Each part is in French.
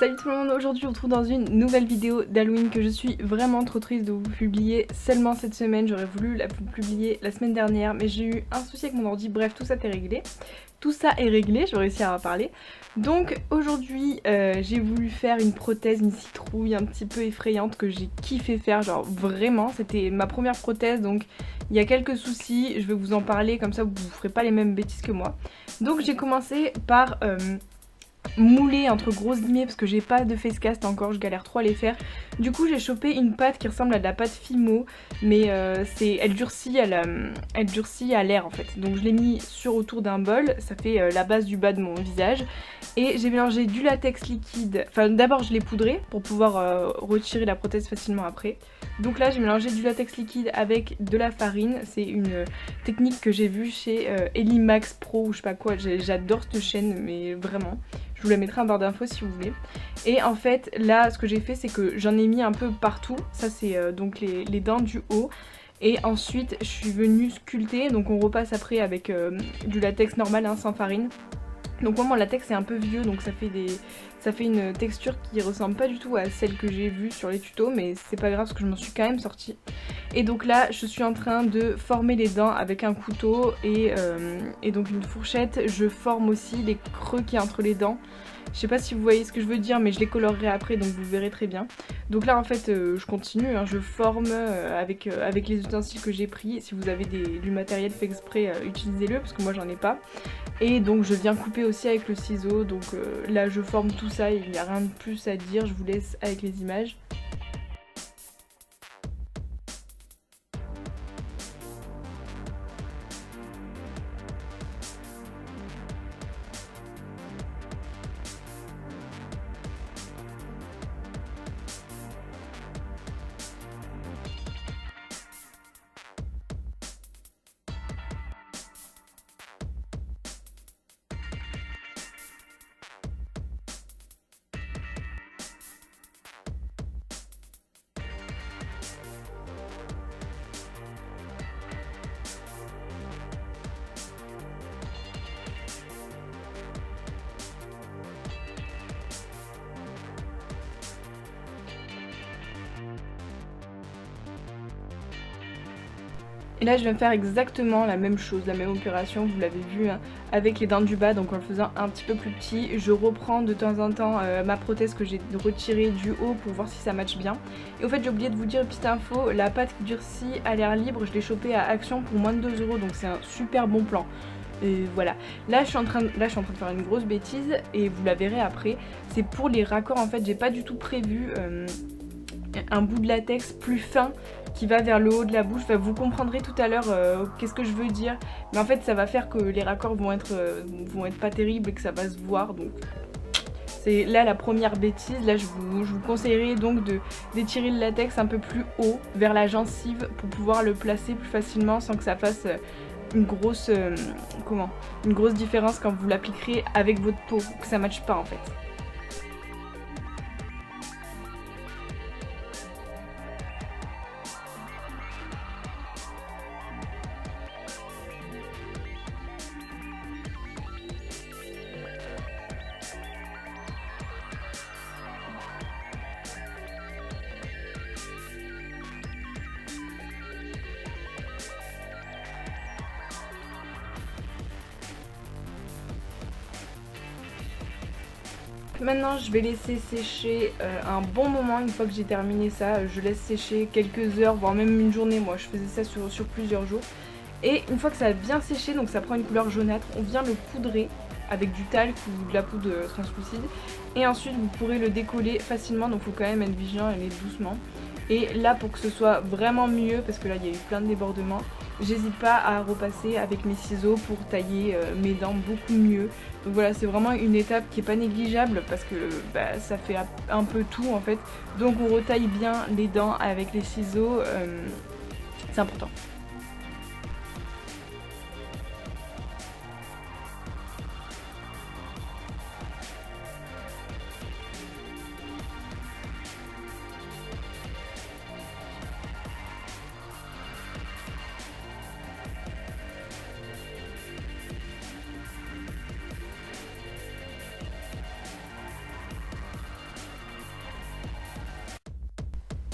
Salut tout le monde, aujourd'hui on se retrouve dans une nouvelle vidéo d'Halloween que je suis vraiment trop triste de vous publier seulement cette semaine. J'aurais voulu la publier la semaine dernière mais j'ai eu un souci avec mon ordi, bref tout ça est réglé. Tout ça est réglé, je vais réussir à en parler. Donc aujourd'hui j'ai voulu faire une prothèse, une citrouille un petit peu effrayante que j'ai kiffé faire, genre vraiment c'était ma première prothèse donc il y a quelques soucis, je vais vous en parler comme ça vous ferez pas les mêmes bêtises que moi. Donc j'ai commencé par mouler entre grosses guillemets parce que j'ai pas de face cast encore, je galère trop à les faire. Du coup j'ai chopé une pâte qui ressemble à de la pâte Fimo mais elle durcit à l'air en fait. Donc je l'ai mis autour d'un bol, ça fait la base du bas de mon visage. Et j'ai mélangé du latex liquide, enfin d'abord je l'ai poudré pour pouvoir retirer la prothèse facilement après. Donc là j'ai mélangé du latex liquide avec de la farine, c'est une technique que j'ai vue chez Elimax Pro ou je sais pas quoi, j'adore cette chaîne mais vraiment. Je vous la mettrai en barre d'infos si vous voulez. Et en fait là ce que j'ai fait c'est que j'en ai mis un peu partout, ça c'est donc les dents du haut. Et ensuite je suis venue sculpter, donc on repasse après avec du latex normal hein, sans farine. Donc moi mon latex est un peu vieux donc ça fait une texture qui ressemble pas du tout à celle que j'ai vue sur les tutos mais c'est pas grave parce que je m'en suis quand même sortie. Et donc là je suis en train de former les dents avec un couteau et donc une fourchette. Je forme aussi les creux qu'il y a entre les dents. Je sais pas si vous voyez ce que je veux dire mais je les colorerai après donc vous verrez très bien. Donc là en fait je continue, hein, je forme avec les ustensiles que j'ai pris. Si vous avez du matériel fait exprès utilisez-le parce que moi j'en ai pas. Et donc je viens couper aussi avec le ciseau, donc là je forme tout ça, il n'y a rien de plus à dire, je vous laisse avec les images. Et là je viens faire exactement la même chose, la même opération, vous l'avez vu hein, avec les dents du bas, donc en le faisant un petit peu plus petit. Je reprends de temps en temps ma prothèse que j'ai retirée du haut pour voir si ça matche bien. Et au fait j'ai oublié de vous dire une petite info, la pâte qui durcit à l'air libre, je l'ai chopée à Action pour moins de 2 €, donc c'est un super bon plan. Et voilà, là je suis en train de faire une grosse bêtise et vous la verrez après. C'est pour les raccords en fait, j'ai pas du tout prévu un bout de latex plus fin qui va vers le haut de la bouche. Enfin, vous comprendrez tout à l'heure qu'est-ce que je veux dire. Mais en fait ça va faire que les raccords vont être pas terribles et que ça va se voir. Donc c'est là la première bêtise. Là je vous conseillerais donc d'étirer le latex un peu plus haut vers la gencive pour pouvoir le placer plus facilement sans que ça fasse une grosse différence quand vous l'appliquerez avec votre peau, que ça matche pas en fait. Maintenant je vais laisser sécher un bon moment. Une fois que j'ai terminé ça, je laisse sécher quelques heures, voire même une journée. Moi je faisais ça sur plusieurs jours. Et une fois que ça a bien séché, donc ça prend une couleur jaunâtre, on vient le poudrer avec du talc ou de la poudre translucide. Et ensuite vous pourrez le décoller facilement, donc il faut quand même être vigilant et aller doucement. Et là pour que ce soit vraiment mieux, parce que là il y a eu plein de débordements, j'hésite pas à repasser avec mes ciseaux pour tailler mes dents beaucoup mieux. Donc voilà, c'est vraiment une étape qui est pas négligeable parce que ça fait un peu tout en fait. Donc on retaille bien les dents avec les ciseaux, c'est important.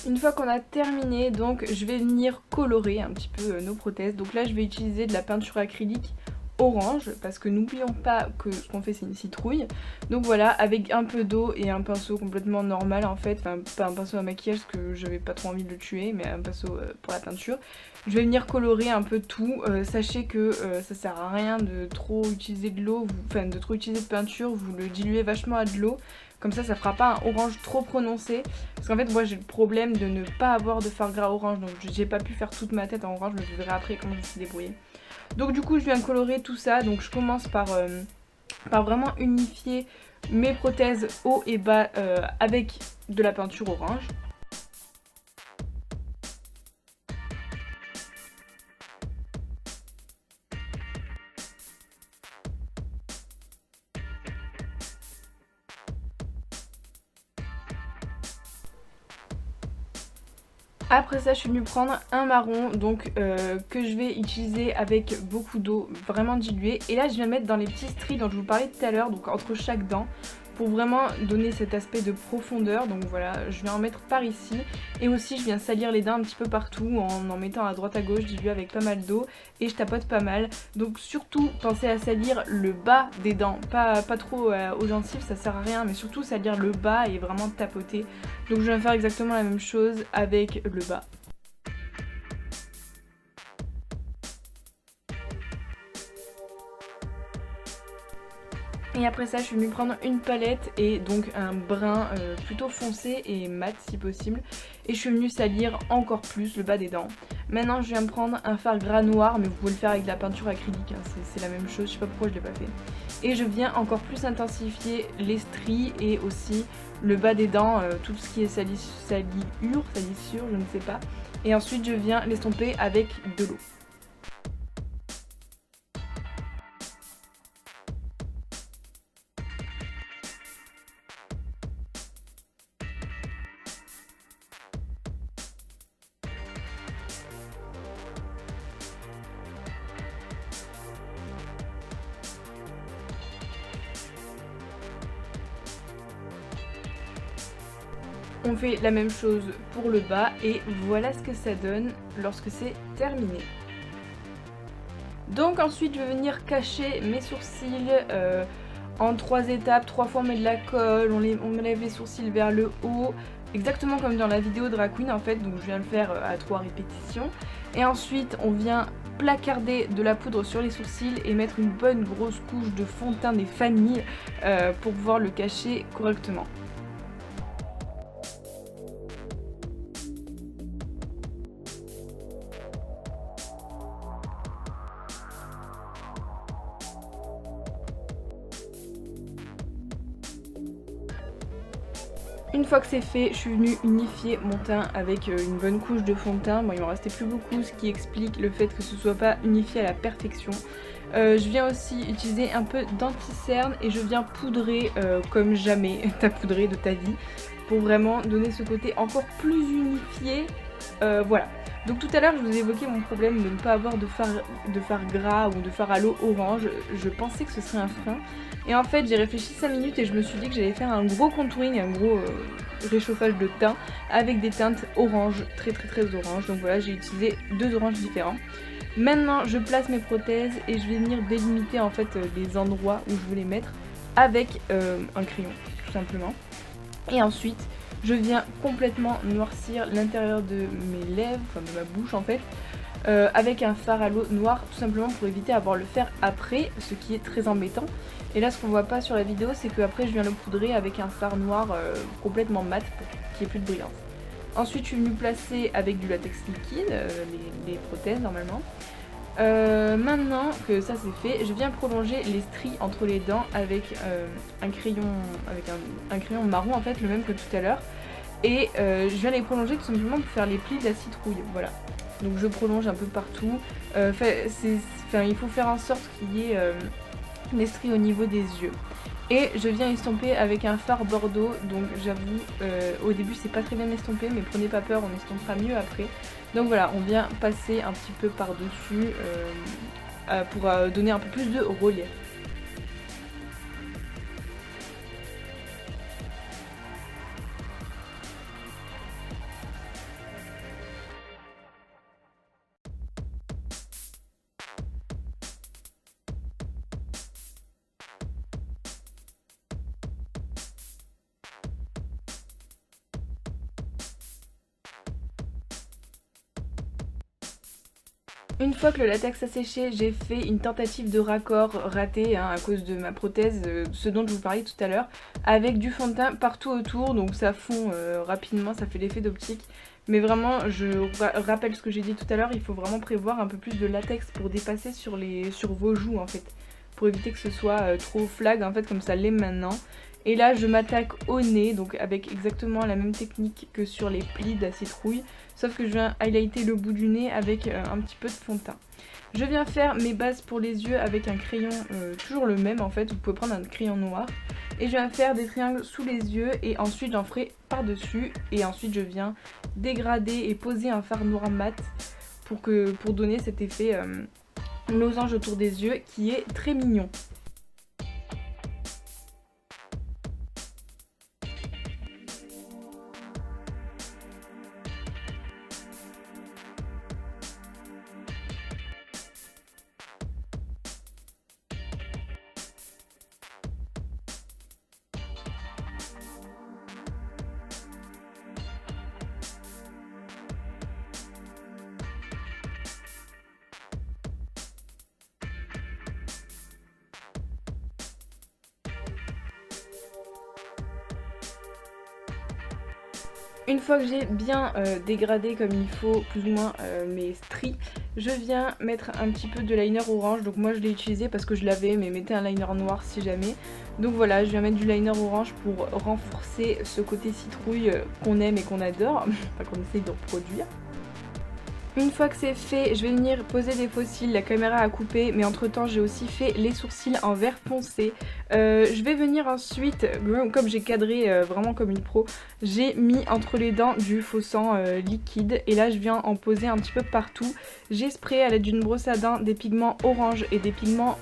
Une fois qu'on a terminé, donc je vais venir colorer un petit peu nos prothèses. Donc là je vais utiliser de la peinture acrylique orange parce que n'oublions pas que ce qu'on fait c'est une citrouille. Donc voilà, avec un peu d'eau et un pinceau complètement normal en fait, enfin pas un pinceau à maquillage parce que j'avais pas trop envie de le tuer, mais un pinceau pour la peinture. Je vais venir colorer un peu tout. Sachez que ça sert à rien de trop utiliser de l'eau, enfin de trop utiliser de peinture, vous le diluez vachement à de l'eau. Comme ça fera pas un orange trop prononcé. Parce qu'en fait moi j'ai le problème de ne pas avoir de fard gras orange, donc j'ai pas pu faire toute ma tête en orange, mais vous verrez après comment je me suis débrouillée. Donc du coup je viens colorer tout ça, donc je commence par vraiment unifier mes prothèses haut et bas avec de la peinture orange. Après ça je suis venue prendre un marron donc que je vais utiliser avec beaucoup d'eau vraiment diluée. Et là je viens mettre dans les petits stries dont je vous parlais tout à l'heure, donc entre chaque dent, pour vraiment donner cet aspect de profondeur. Donc voilà, je viens en mettre par ici. Et aussi je viens salir les dents un petit peu partout en mettant à droite à gauche, dilué avec pas mal d'eau. Et je tapote pas mal. Donc surtout pensez à salir le bas des dents, pas trop aux gencives, ça sert à rien, mais surtout salir le bas et vraiment tapoter. Donc je viens faire exactement la même chose avec le bas. Et après ça je suis venue prendre une palette et donc un brun plutôt foncé et mat si possible. Et je suis venue salir encore plus le bas des dents. Maintenant je viens me prendre un fard gras noir, mais vous pouvez le faire avec de la peinture acrylique, hein, c'est la même chose, je sais pas pourquoi je l'ai pas fait. Et je viens encore plus intensifier les stries et aussi le bas des dents, tout ce qui est salissure, je ne sais pas. Et ensuite je viens l'estomper avec de l'eau. On fait la même chose pour le bas et voilà ce que ça donne lorsque c'est terminé. Donc ensuite je vais venir cacher mes sourcils en 3 étapes. 3 fois on met de la colle, on me lève les sourcils vers le haut, exactement comme dans la vidéo Drag Queen en fait, donc je viens le faire à 3 répétitions. Et ensuite on vient placarder de la poudre sur les sourcils et mettre une bonne grosse couche de fond de teint des familles pour pouvoir le cacher correctement. Une fois que c'est fait, je suis venue unifier mon teint avec une bonne couche de fond de teint. Bon, il m'en restait plus beaucoup, ce qui explique le fait que ce soit pas unifié à la perfection. Je viens aussi utiliser un peu d'anti-cerne et je viens poudrer comme jamais t'as poudré de ta vie pour vraiment donner ce côté encore plus unifié. Voilà. Donc tout à l'heure je vous ai évoqué mon problème de ne pas avoir de fard gras ou de fard à l'eau orange. Je pensais que ce serait un frein. Et en fait j'ai réfléchi 5 minutes et je me suis dit que j'allais faire un gros contouring, un gros réchauffage de teint avec des teintes orange, très orange. Donc voilà, j'ai utilisé 2 oranges différents. Maintenant je place mes prothèses et je vais venir délimiter en fait les endroits où je veux les mettre avec un crayon tout simplement. Et ensuite je viens complètement noircir l'intérieur de mes lèvres, enfin de ma bouche en fait, avec un fard à l'eau noir, tout simplement pour éviter d'avoir le faire après, ce qui est très embêtant. Et là ce qu'on voit pas sur la vidéo, c'est qu'après je viens le poudrer avec un fard noir complètement mat pour qu'il n'y ait plus de brillance. Ensuite je suis venue placer avec du latex liquide, les prothèses normalement. Maintenant que ça c'est fait, je viens prolonger les stries entre les dents avec un crayon marron en fait, le même que tout à l'heure. Et je viens les prolonger tout simplement pour faire les plis de la citrouille, voilà. Donc je prolonge un peu partout. Il faut faire en sorte qu'il y ait les stries au niveau des yeux. Et je viens estomper avec un fard bordeaux, donc j'avoue au début c'est pas très bien estompé, mais prenez pas peur, on estompera mieux après. Donc voilà, on vient passer un petit peu par dessus pour donner un peu plus de relief. Une fois que le latex a séché, j'ai fait une tentative de raccord ratée à cause de ma prothèse, ce dont je vous parlais tout à l'heure, avec du fond de teint partout autour, donc ça fond rapidement, ça fait l'effet d'optique. Mais vraiment, je rappelle ce que j'ai dit tout à l'heure, il faut vraiment prévoir un peu plus de latex pour dépasser sur vos joues en fait, pour éviter que ce soit trop flag en fait comme ça l'est maintenant. Et là je m'attaque au nez, donc avec exactement la même technique que sur les plis de la citrouille, sauf que je viens highlighter le bout du nez avec un petit peu de fond de teint. Je viens faire mes bases pour les yeux avec un crayon toujours le même en fait, vous pouvez prendre un crayon noir. Et je viens faire des triangles sous les yeux et ensuite j'en ferai par dessus. Et ensuite je viens dégrader et poser un fard noir mat pour donner cet effet losange autour des yeux qui est très mignon. Une fois que j'ai bien dégradé comme il faut plus ou moins mes stries, je viens mettre un petit peu de liner orange. Donc moi je l'ai utilisé parce que je l'avais, mais mettez un liner noir si jamais. Donc voilà, je viens mettre du liner orange pour renforcer ce côté citrouille qu'on aime et qu'on adore, enfin qu'on essaye de reproduire. Une fois que c'est fait, je vais venir poser des faux cils, la caméra a coupé, mais entre temps j'ai aussi fait les sourcils en vert foncé. Je vais venir ensuite, comme j'ai cadré vraiment comme une pro, j'ai mis entre les dents du faux sang liquide et là je viens en poser un petit peu partout. J'ai sprayé à l'aide d'une brosse à dents des pigments orange et des pigments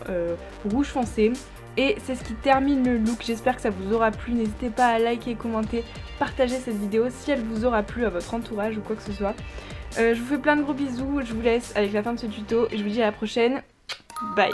rouge foncé. Et c'est ce qui termine le look, j'espère que ça vous aura plu, n'hésitez pas à liker, commenter, partager cette vidéo si elle vous aura plu à votre entourage ou quoi que ce soit. Je vous fais plein de gros bisous, je vous laisse avec la fin de ce tuto et je vous dis à la prochaine, bye.